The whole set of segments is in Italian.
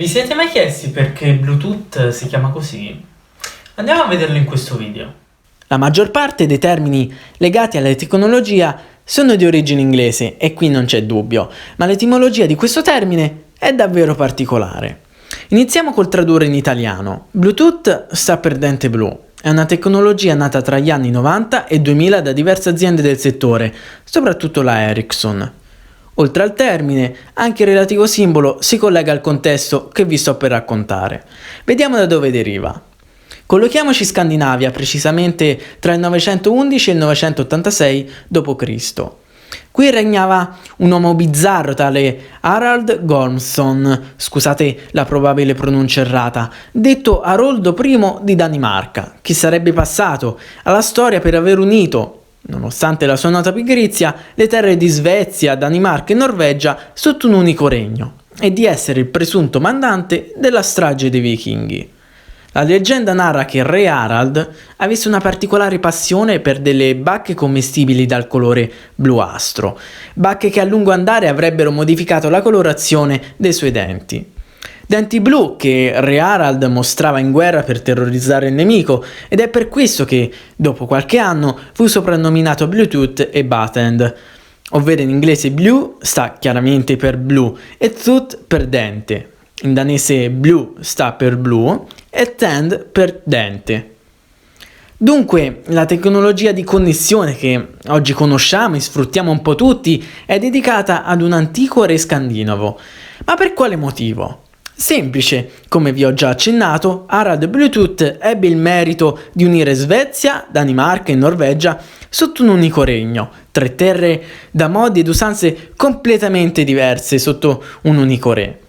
Vi siete mai chiesti perché Bluetooth si chiama così? Andiamo a vederlo in questo video. La maggior parte dei termini legati alla tecnologia sono di origine inglese e qui non c'è dubbio, ma l'etimologia di questo termine è davvero particolare. Iniziamo col tradurre in italiano. Bluetooth sta per dente blu. È una tecnologia nata tra gli anni 90 e 2000 da diverse aziende del settore, soprattutto la Ericsson. Oltre al termine, anche il relativo simbolo si collega al contesto che vi sto per raccontare. Vediamo da dove deriva. Collochiamoci in Scandinavia, precisamente tra il 911 e il 986 d.C. Qui regnava un uomo bizzarro tale Harald Gormson, scusate la probabile pronuncia errata, detto Aroldo I di Danimarca, che sarebbe passato alla storia per aver unito, nonostante la sua nota pigrizia, le terre di Svezia, Danimarca e Norvegia sotto un unico regno, e di essere il presunto mandante della strage dei vichinghi. La leggenda narra che re Harald avesse una particolare passione per delle bacche commestibili dal colore bluastro, bacche che a lungo andare avrebbero modificato la colorazione dei suoi denti. Denti blu che re Harald mostrava in guerra per terrorizzare il nemico, ed è per questo che, dopo qualche anno, fu soprannominato Bluetooth e Batend, ovvero in inglese blue sta chiaramente per blu e tooth per dente. In danese blue sta per blu e tand per dente. Dunque, la tecnologia di connessione che oggi conosciamo e sfruttiamo un po' tutti è dedicata ad un antico re scandinavo. Ma per quale motivo? Semplice, come vi ho già accennato, Harald Bluetooth ebbe il merito di unire Svezia, Danimarca e Norvegia sotto un unico regno, tre terre da modi ed usanze completamente diverse sotto un unico re.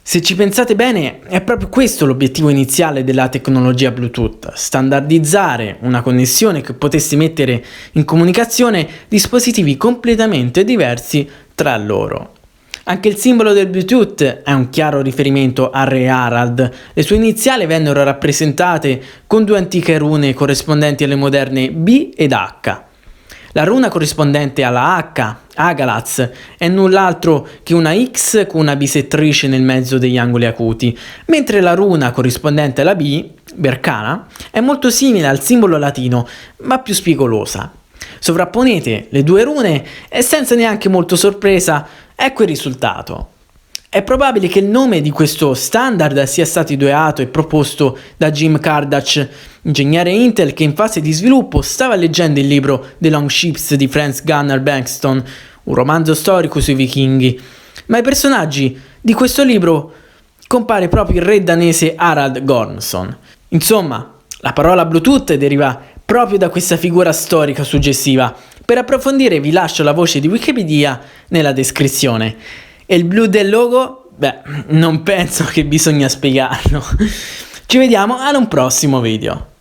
Se ci pensate bene, è proprio questo l'obiettivo iniziale della tecnologia Bluetooth: standardizzare una connessione che potesse mettere in comunicazione dispositivi completamente diversi tra loro. Anche il simbolo del Bluetooth è un chiaro riferimento a re Harald. Le sue iniziali vennero rappresentate con due antiche rune corrispondenti alle moderne B ed H. La runa corrispondente alla H, Agalaz, è null'altro che una X con una bisettrice nel mezzo degli angoli acuti, mentre la runa corrispondente alla B, Berkana, è molto simile al simbolo latino, ma più spigolosa. Sovrapponete le due rune e senza neanche molto sorpresa, ecco il risultato. È probabile che il nome di questo standard sia stato ideato e proposto da Jim Kardach, ingegnere Intel che in fase di sviluppo stava leggendo il libro The Long Ships di Franz Gunnar Bengtsson, un romanzo storico sui vichinghi. Ma ai personaggi di questo libro compare proprio il re danese Harald Gormson. Insomma, la parola Bluetooth deriva proprio da questa figura storica suggestiva. Per approfondire vi lascio la voce di Wikipedia nella descrizione. E il blu del logo? Beh, non penso che bisogna spiegarlo. Ci vediamo ad un prossimo video.